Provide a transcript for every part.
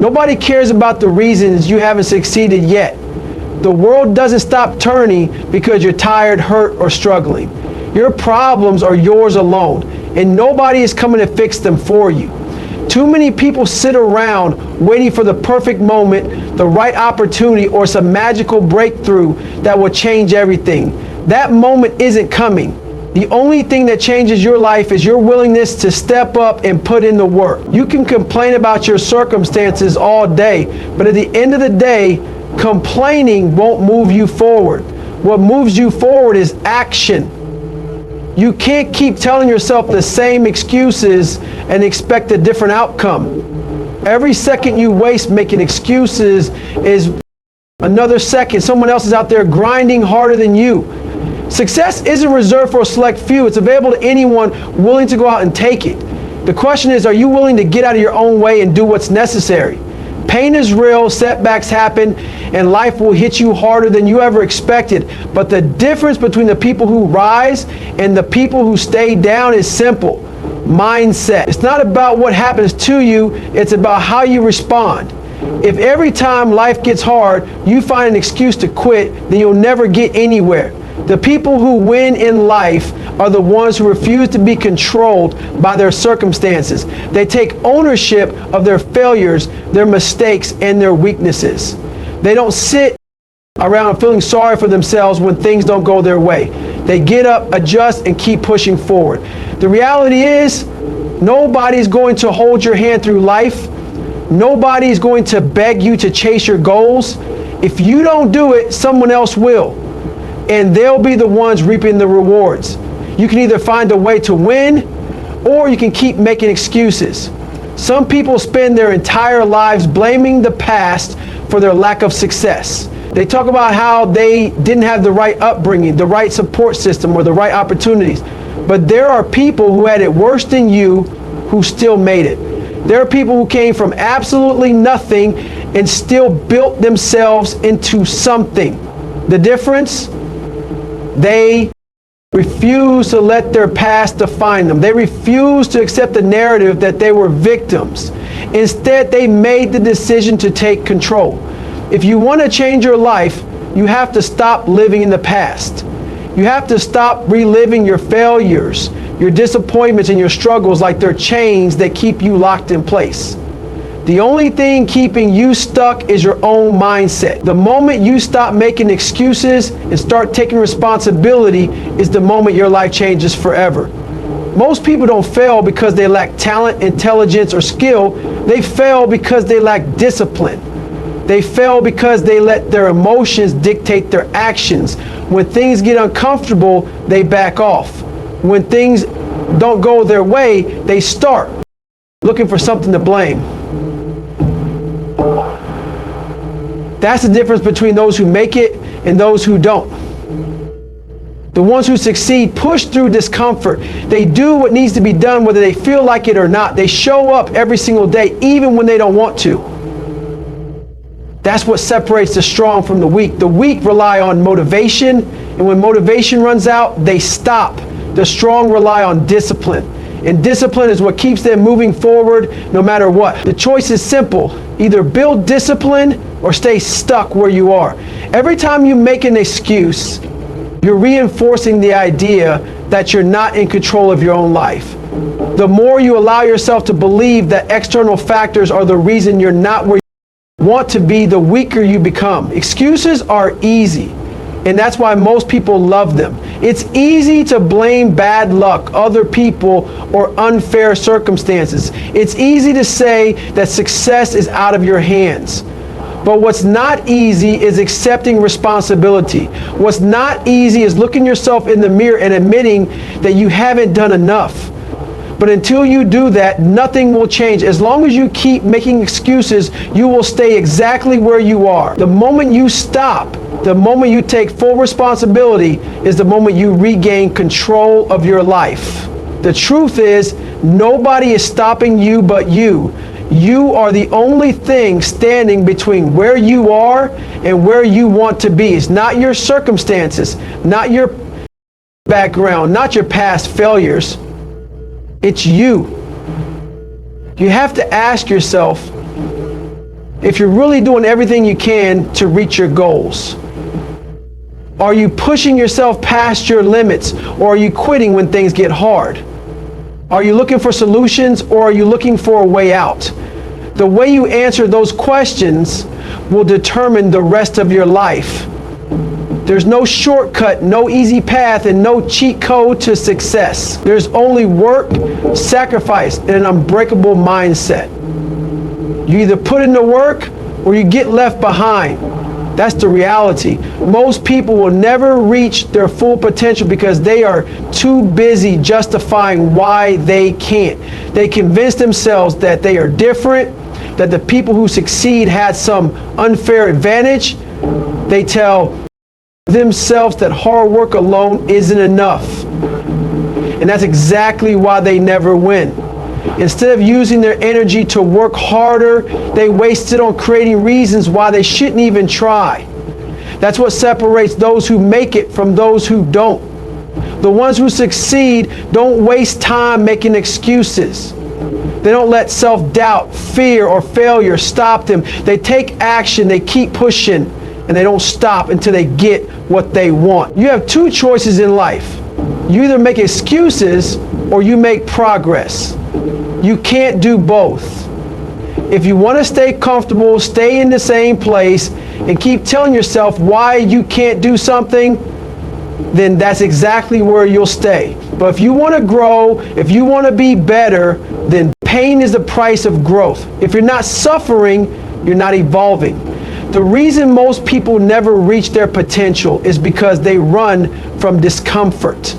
Nobody cares about the reasons you haven't succeeded yet. The world doesn't stop turning because you're tired, hurt, or struggling. Your problems are yours alone, and nobody is coming to fix them for you. Too many people sit around waiting for the perfect moment, the right opportunity, or some magical breakthrough that will change everything. That moment isn't coming. The only thing that changes your life is your willingness to step up and put in the work. You can complain about your circumstances all day, but at the end of the day, complaining won't move you forward. What moves you forward is action. You can't keep telling yourself the same excuses and expect a different outcome. Every second you waste making excuses is another second someone else is out there grinding harder than you. Success isn't reserved for a select few. It's available to anyone willing to go out and take it. The question is, are you willing to get out of your own way and do what's necessary? Pain is real, setbacks happen, and life will hit you harder than you ever expected. But the difference between the people who rise and the people who stay down is simple: mindset. It's not about what happens to you, it's about how you respond. If every time life gets hard, you find an excuse to quit, then you'll never get anywhere. The people who win in life are the ones who refuse to be controlled by their circumstances. They take ownership of their failures, their mistakes, and their weaknesses. They don't sit around feeling sorry for themselves when things don't go their way. They get up, adjust, and keep pushing forward. The reality is, nobody's going to hold your hand through life. Nobody's going to beg you to chase your goals. If you don't do it, someone else will. And they'll be the ones reaping the rewards. You can either find a way to win, or you can keep making excuses. Some people spend their entire lives blaming the past for their lack of success. They talk about how they didn't have the right upbringing, the right support system, or the right opportunities. But there are people who had it worse than you who still made it. There are people who came from absolutely nothing and still built themselves into something. The difference? They refuse to let their past define them. They refuse to accept the narrative that they were victims. Instead, they made the decision to take control. If you want to change your life, you have to stop living in the past. You have to stop reliving your failures, your disappointments, and your struggles like they're chains that keep you locked in place. The only thing keeping you stuck is your own mindset. The moment you stop making excuses and start taking responsibility is the moment your life changes forever. Most people don't fail because they lack talent, intelligence, or skill. They fail because they lack discipline. They fail because they let their emotions dictate their actions. When things get uncomfortable, they back off. When things don't go their way, they start looking for something to blame. That's the difference between those who make it and those who don't. The ones who succeed push through discomfort. They do what needs to be done whether they feel like it or not. They show up every single day even when they don't want to. That's what separates the strong from the weak. The weak rely on motivation, and when motivation runs out, they stop. The strong rely on discipline. And discipline is what keeps them moving forward no matter what. The choice is simple. Either build discipline or stay stuck where you are. Every time you make an excuse, you're reinforcing the idea that you're not in control of your own life. The more you allow yourself to believe that external factors are the reason you're not where you want to be, the weaker you become. Excuses are easy. And that's why most people love them. It's easy to blame bad luck, other people, or unfair circumstances. It's easy to say that success is out of your hands. But what's not easy is accepting responsibility. What's not easy is looking yourself in the mirror and admitting that you haven't done enough. But until you do that, nothing will change. As long as you keep making excuses, you will stay exactly where you are. The moment you stop, the moment you take full responsibility, is the moment you regain control of your life. The truth is, nobody is stopping you but you. You are the only thing standing between where you are and where you want to be. It's not your circumstances, not your background, not your past failures. It's you. You have to ask yourself, if you're really doing everything you can to reach your goals? Are you pushing yourself past your limits, or are you quitting when things get hard? Are you looking for solutions, or are you looking for a way out? The way you answer those questions will determine the rest of your life. There's no shortcut, no easy path, and no cheat code to success. There's only work, sacrifice, and an unbreakable mindset. You either put in the work or you get left behind. That's the reality. Most people will never reach their full potential because they are too busy justifying why they can't. They convince themselves that they are different, that the people who succeed had some unfair advantage. They tell themselves that hard work alone isn't enough. And that's exactly why they never win. Instead of using their energy to work harder, they waste it on creating reasons why they shouldn't even try. That's what separates those who make it from those who don't. The ones who succeed don't waste time making excuses. They don't let self-doubt, fear, or failure stop them. They take action, they keep pushing, and they don't stop until they get what they want. You have two choices in life. You either make excuses or you make progress. You can't do both. If you want to stay comfortable, stay in the same place, and keep telling yourself why you can't do something, then that's exactly where you'll stay. But if you want to grow, if you want to be better, then pain is the price of growth. If you're not suffering, you're not evolving. The reason most people never reach their potential is because they run from discomfort.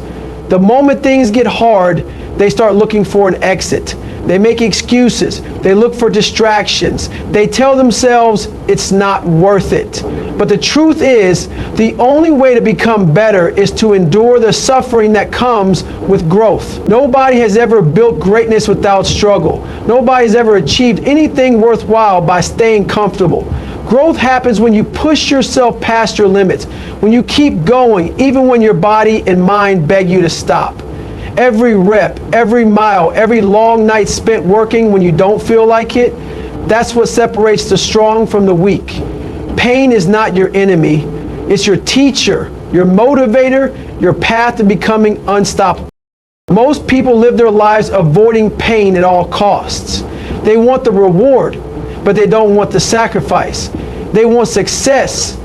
The moment things get hard, they start looking for an exit. They make excuses. They look for distractions. They tell themselves it's not worth it. But the truth is, the only way to become better is to endure the suffering that comes with growth. Nobody has ever built greatness without struggle. Nobody has ever achieved anything worthwhile by staying comfortable. Growth happens when you push yourself past your limits, when you keep going, even when your body and mind beg you to stop. Every rep, every mile, every long night spent working when you don't feel like it, that's what separates the strong from the weak. Pain is not your enemy. It's your teacher, your motivator, your path to becoming unstoppable. Most people live their lives avoiding pain at all costs. They want the reward, but they don't want the sacrifice. They want success,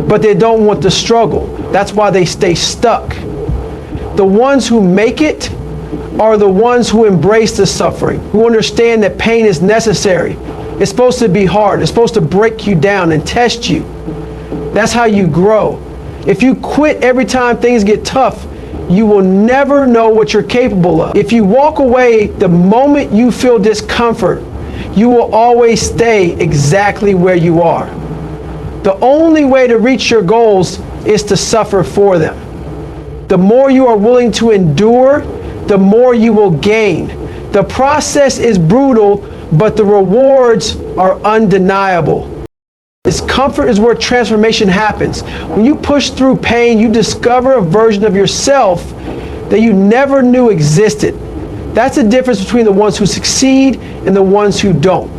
but they don't want the struggle. That's why they stay stuck. The ones who make it are the ones who embrace the suffering, who understand that pain is necessary. It's supposed to be hard. It's supposed to break you down and test you. That's how you grow. If you quit every time things get tough, you will never know what you're capable of. If you walk away the moment you feel discomfort, you will always stay exactly where you are. The only way to reach your goals is to suffer for them. The more you are willing to endure, the more you will gain. The process is brutal, but the rewards are undeniable. Discomfort is where transformation happens. When you push through pain, you discover a version of yourself that you never knew existed. That's the difference between the ones who succeed and the ones who don't.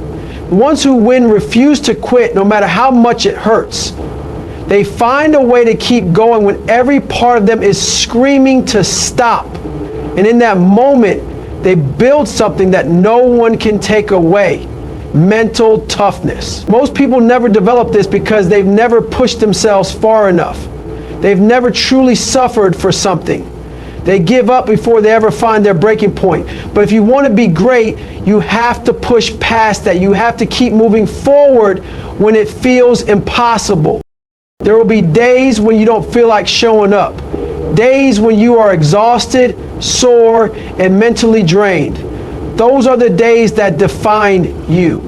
The ones who win refuse to quit no matter how much it hurts. They find a way to keep going when every part of them is screaming to stop. And in that moment, they build something that no one can take away. Mental toughness. Most people never develop this because they've never pushed themselves far enough. They've never truly suffered for something. They give up before they ever find their breaking point. But if you want to be great, you have to push past that. You have to keep moving forward when it feels impossible. There will be days when you don't feel like showing up. Days when you are exhausted, sore, and mentally drained. Those are the days that define you.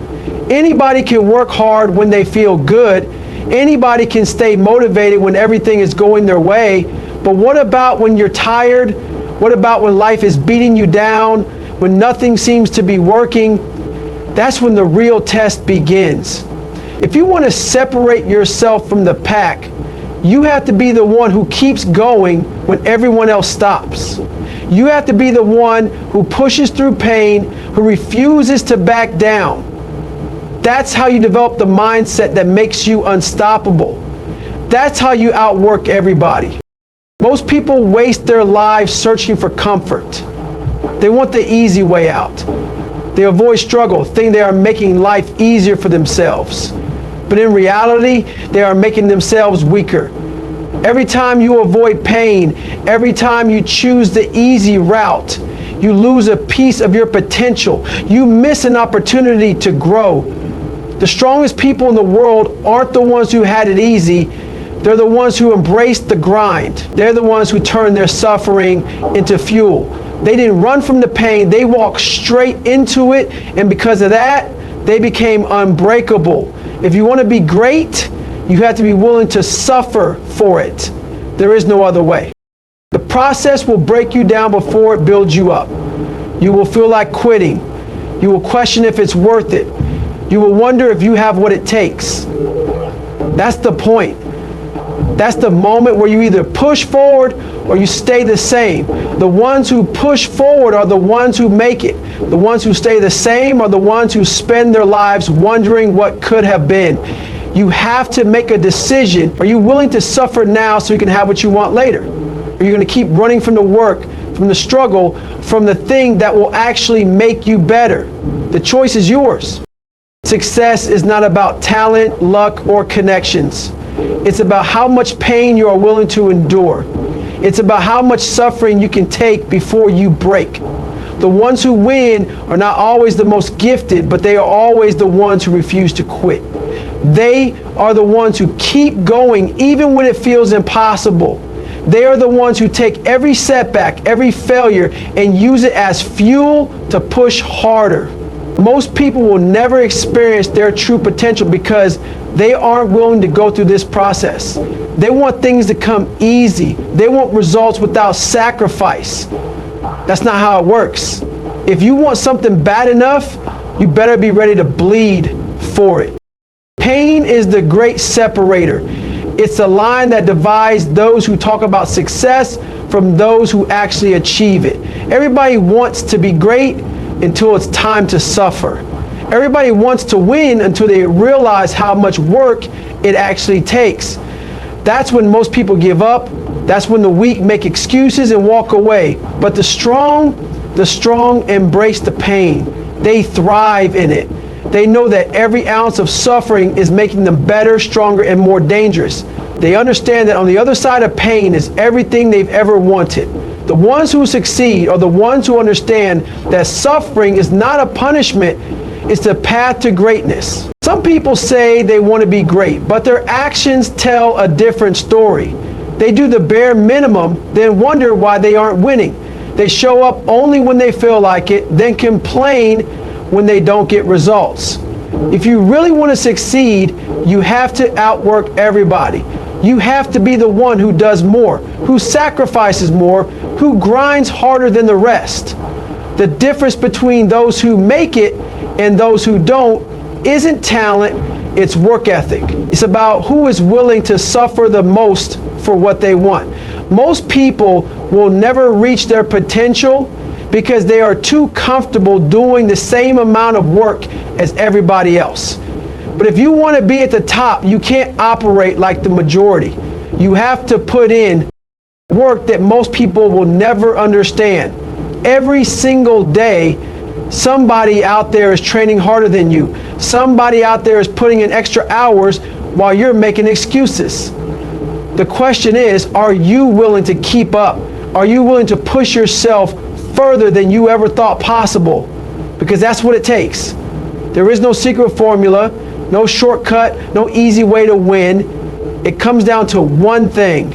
Anybody can work hard when they feel good. Anybody can stay motivated when everything is going their way. But what about when you're tired? What about when life is beating you down? When nothing seems to be working? That's when the real test begins. If you want to separate yourself from the pack, you have to be the one who keeps going when everyone else stops. You have to be the one who pushes through pain, who refuses to back down. That's how you develop the mindset that makes you unstoppable. That's how you outwork everybody. Most people waste their lives searching for comfort. They want the easy way out. They avoid struggle, thinking they are making life easier for themselves. But in reality, they are making themselves weaker. Every time you avoid pain, every time you choose the easy route, you lose a piece of your potential. You miss an opportunity to grow. The strongest people in the world aren't the ones who had it easy. They're the ones who embraced the grind. They're the ones who turned their suffering into fuel. They didn't run from the pain. They walked straight into it. And because of that, they became unbreakable. If you want to be great, you have to be willing to suffer for it. There is no other way. The process will break you down before it builds you up. You will feel like quitting. You will question if it's worth it. You will wonder if you have what it takes. That's the point. That's the moment where you either push forward or you stay the same. The ones who push forward are the ones who make it. The ones who stay the same are the ones who spend their lives wondering what could have been. You have to make a decision. Are you willing to suffer now so you can have what you want later? Are you going to keep running from the work, from the struggle, from the thing that will actually make you better? The choice is yours. Success is not about talent, luck, or connections. It's about how much pain you are willing to endure. It's about how much suffering you can take before you break. The ones who win are not always the most gifted, but they are always the ones who refuse to quit. They are the ones who keep going even when it feels impossible. They are the ones who take every setback, every failure, and use it as fuel to push harder. Most people will never experience their true potential because they aren't willing to go through this process. They want things to come easy. They want results without sacrifice. That's not how it works. If you want something bad enough, you better be ready to bleed for it. Pain is the great separator. It's a line that divides those who talk about success from those who actually achieve it. Everybody wants to be great until it's time to suffer. Everybody wants to win until they realize how much work it actually takes. That's when most people give up. That's when the weak make excuses and walk away. But the strong embrace the pain. They thrive in it. They know that every ounce of suffering is making them better, stronger, and more dangerous. They understand that on the other side of pain is everything they've ever wanted. The ones who succeed are the ones who understand that suffering is not a punishment, it's the path to greatness. Some people say they want to be great, but their actions tell a different story. They do the bare minimum, then wonder why they aren't winning. They show up only when they feel like it, then complain when they don't get results. If you really want to succeed, you have to outwork everybody. You have to be the one who does more, who sacrifices more, who grinds harder than the rest. The difference between those who make it and those who don't isn't talent, it's work ethic. It's about who is willing to suffer the most for what they want. Most people will never reach their potential because they are too comfortable doing the same amount of work as everybody else. But if you want to be at the top, you can't operate like the majority. You have to put in work that most people will never understand. Every single day, somebody out there is training harder than you. Somebody out there is putting in extra hours while you're making excuses. The question is, are you willing to keep up? Are you willing to push yourself further than you ever thought possible? Because that's what it takes. There is no secret formula, no shortcut, no easy way to win. It comes down to one thing: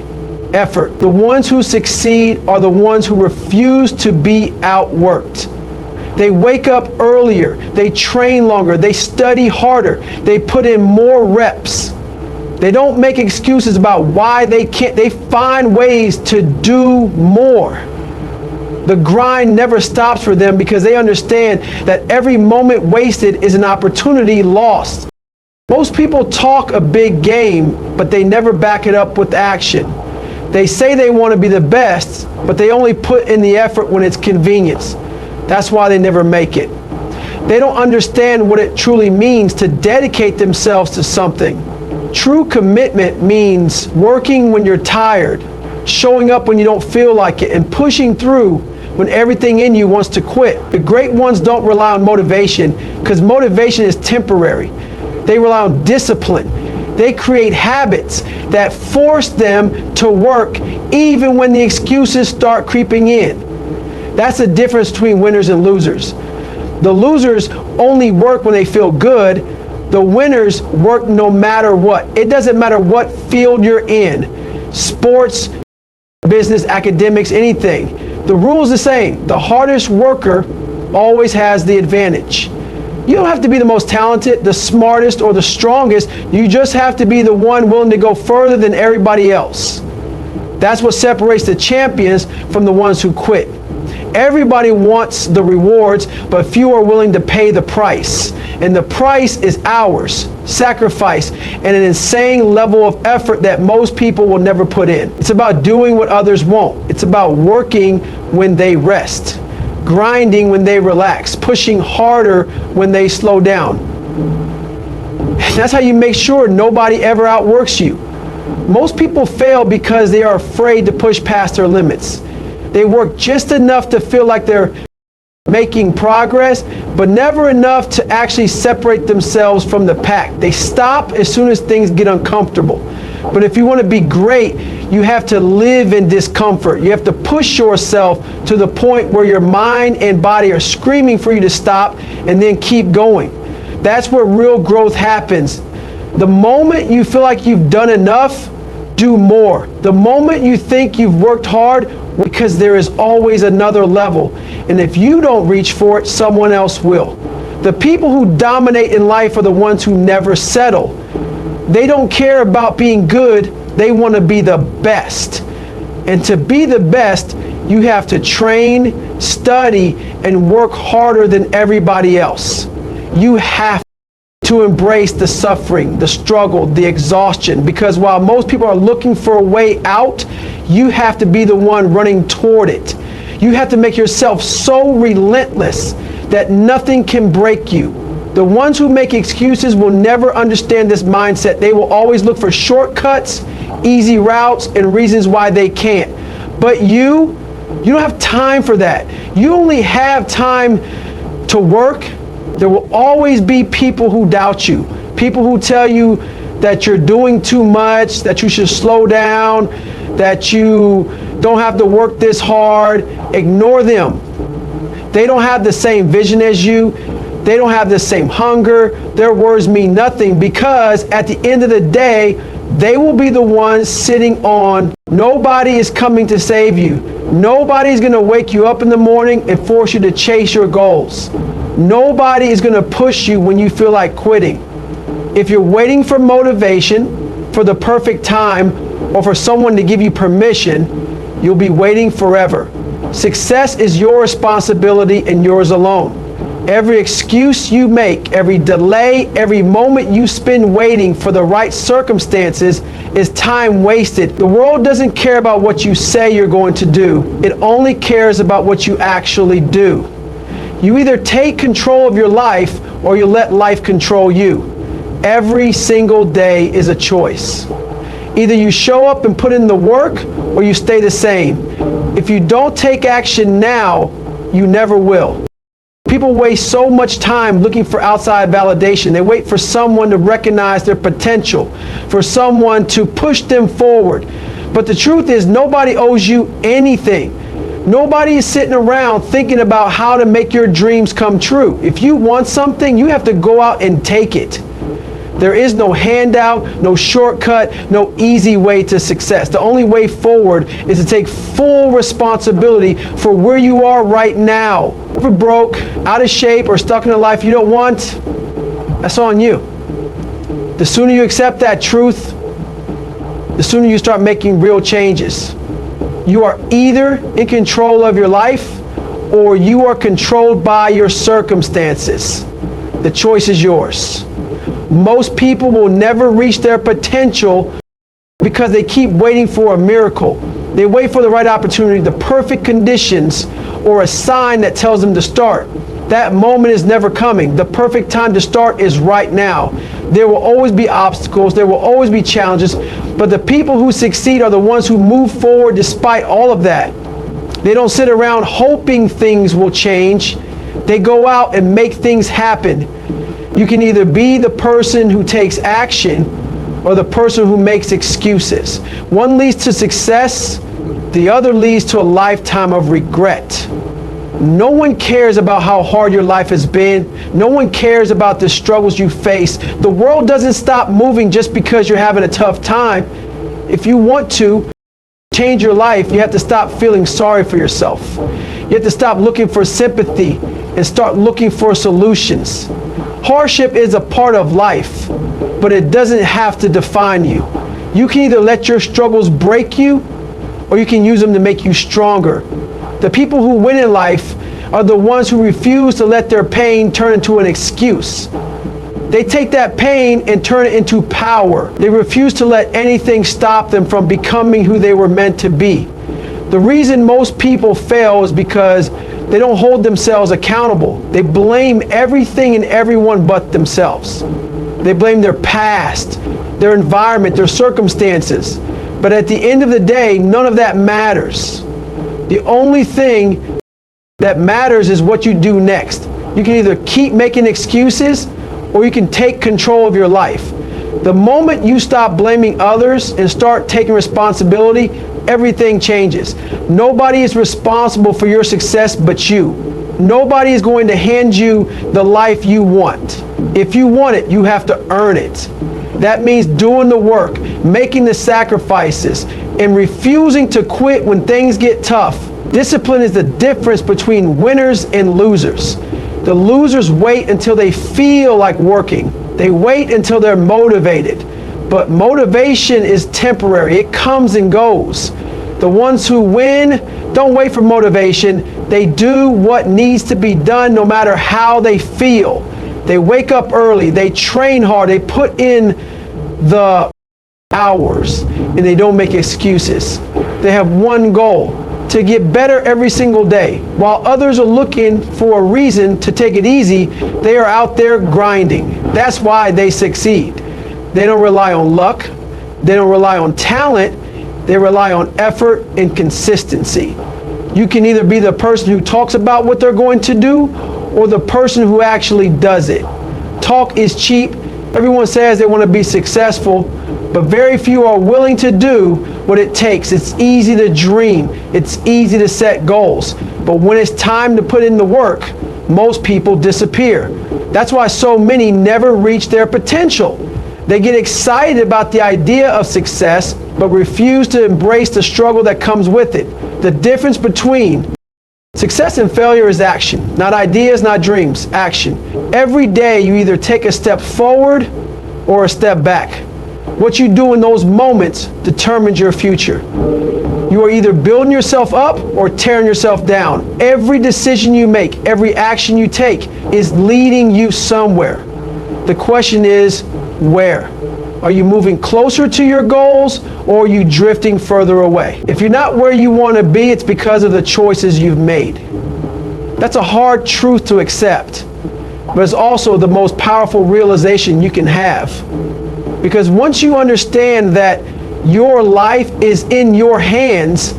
effort. The ones who succeed are the ones who refuse to be outworked. They wake up earlier, they train longer, they study harder, they put in more reps. They don't make excuses about why they can't. They find ways to do more. The grind never stops for them because they understand that every moment wasted is an opportunity lost. Most people talk a big game, but they never back it up with action. They say they want to be the best, but they only put in the effort when it's convenience. That's why they never make it. They don't understand what it truly means to dedicate themselves to something. True commitment means working when you're tired, showing up when you don't feel like it, and pushing through when everything in you wants to quit. The great ones don't rely on motivation, because motivation is temporary. They rely on discipline. They create habits that force them to work even when the excuses start creeping in. That's the difference between winners and losers. The losers only work when they feel good. The winners work no matter what. It doesn't matter what field you're in. Sports, business, academics, anything. The rule is the same. The hardest worker always has the advantage. You don't have to be the most talented, the smartest, or the strongest. You just have to be the one willing to go further than everybody else. That's what separates the champions from the ones who quit. Everybody wants the rewards, but few are willing to pay the price. And the price is hours, sacrifice, and an insane level of effort that most people will never put in. It's about doing what others won't. It's about working when they rest, grinding when they relax, pushing harder when they slow down. That's how you make sure nobody ever outworks you. Most people fail because they are afraid to push past their limits. They work just enough to feel like they're making progress, but never enough to actually separate themselves from the pack. They stop as soon as things get uncomfortable. But if you want to be great, you have to live in discomfort. You have to push yourself to the point where your mind and body are screaming for you to stop and then keep going. That's where real growth happens. The moment you feel like you've done enough, do more. The moment you think you've worked hard, because there is always another level. And if you don't reach for it, someone else will. The people who dominate in life are the ones who never settle. They don't care about being good, they want to be the best. And to be the best, you have to train, study, and work harder than everybody else. You have to embrace the suffering, the struggle, the exhaustion, because while most people are looking for a way out, you have to be the one running toward it. You have to make yourself so relentless that nothing can break you. The ones who make excuses will never understand this mindset. They will always look for shortcuts, easy routes, and reasons why they can't. But you don't have time for that. You only have time to work. There will always be people who doubt you, people who tell you that you're doing too much, that you should slow down, that you don't have to work this hard. Ignore them. They don't have the same vision as you. They don't have the same hunger. Their words mean nothing, because at the end of the day, they will be the ones sitting on. Nobody is coming to save you. Nobody's going to wake you up in the morning and force you to chase your goals. Nobody is going to push you when you feel like quitting. If you're waiting for motivation, for the perfect time, or for someone to give you permission, you'll be waiting forever. Success is your responsibility and yours alone. Every excuse you make, every delay, every moment you spend waiting for the right circumstances is time wasted. The world doesn't care about what you say you're going to do. It only cares about what you actually do. You either take control of your life or you let life control you. Every single day is a choice. Either you show up and put in the work or you stay the same. If you don't take action now, you never will. People waste so much time looking for outside validation. They wait for someone to recognize their potential, for someone to push them forward. But the truth is, nobody owes you anything. Nobody is sitting around thinking about how to make your dreams come true. If you want something, you have to go out and take it. There is no handout, no shortcut, no easy way to success. The only way forward is to take full responsibility for where you are right now. If you're broke, out of shape, or stuck in a life you don't want, that's on you. The sooner you accept that truth, the sooner you start making real changes. You are either in control of your life or you are controlled by your circumstances. The choice is yours. Most people will never reach their potential because they keep waiting for a miracle. They wait for the right opportunity, the perfect conditions, or a sign that tells them to start. That moment is never coming. The perfect time to start is right now. There will always be obstacles. There will always be challenges. But the people who succeed are the ones who move forward despite all of that. They don't sit around hoping things will change. They go out and make things happen. You can either be the person who takes action or the person who makes excuses. One leads to success, the other leads to a lifetime of regret. No one cares about how hard your life has been. No one cares about the struggles you face. The world doesn't stop moving just because you're having a tough time. If you want to change your life, you have to stop feeling sorry for yourself. You have to stop looking for sympathy and start looking for solutions. Hardship is a part of life, but it doesn't have to define you. You can either let your struggles break you, or you can use them to make you stronger. The people who win in life are the ones who refuse to let their pain turn into an excuse. They take that pain and turn it into power. They refuse to let anything stop them from becoming who they were meant to be. The reason most people fail is because they don't hold themselves accountable. They blame everything and everyone but themselves. They blame their past, their environment, their circumstances. But at the end of the day, none of that matters. The only thing that matters is what you do next. You can either keep making excuses or you can take control of your life. The moment you stop blaming others and start taking responsibility, everything changes. Nobody is responsible for your success but you. Nobody is going to hand you the life you want. If you want it, you have to earn it. That means doing the work, making the sacrifices, and refusing to quit when things get tough. Discipline is the difference between winners and losers. The losers wait until they feel like working. They wait until they're motivated. But motivation is temporary. It comes and goes. The ones who win don't wait for motivation. They do what needs to be done no matter how they feel. They wake up early. They train hard. They put in the hours and they don't make excuses. They have one goal: to get better every single day. While others are looking for a reason to take it easy, they are out there grinding. That's why they succeed. They don't rely on luck. They don't rely on talent. They rely on effort and consistency. You can either be the person who talks about what they're going to do or the person who actually does it. Talk is cheap. Everyone says they want to be successful, but very few are willing to do what it takes. It's easy to dream. It's easy to set goals. But when it's time to put in the work, most people disappear. That's why so many never reach their potential. They get excited about the idea of success, but refuse to embrace the struggle that comes with it. The difference between success and failure is action. Not ideas, not dreams, action. Every day you either take a step forward or a step back. What you do in those moments determines your future. You are either building yourself up or tearing yourself down. Every decision you make, every action you take is leading you somewhere. The question is, where? Are you moving closer to your goals or are you drifting further away? If you're not where you want to be, it's because of the choices you've made. That's a hard truth to accept, but it's also the most powerful realization you can have. Because once you understand that your life is in your hands,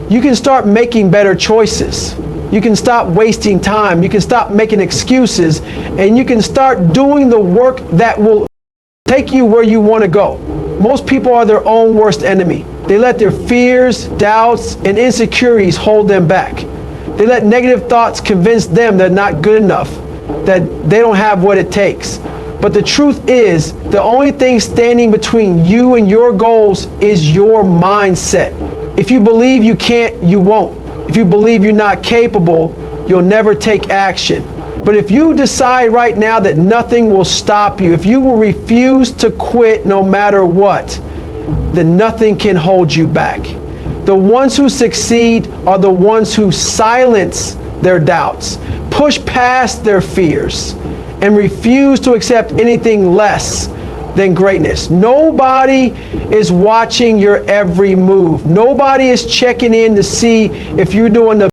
you can start making better choices. You can stop wasting time. You can stop making excuses, and you can start doing the work that will take you where you want to go. Most people are their own worst enemy. They let their fears, doubts, and insecurities hold them back. They let negative thoughts convince them they're not good enough, that they don't have what it takes. But the truth is, the only thing standing between you and your goals is your mindset. If you believe you can't, you won't. If you believe you're not capable, you'll never take action. But if you decide right now that nothing will stop you, if you will refuse to quit no matter what, then nothing can hold you back. The ones who succeed are the ones who silence their doubts, push past their fears, and refuse to accept anything less than greatness. Nobody is watching your every move. Nobody is checking in to see if you're doing the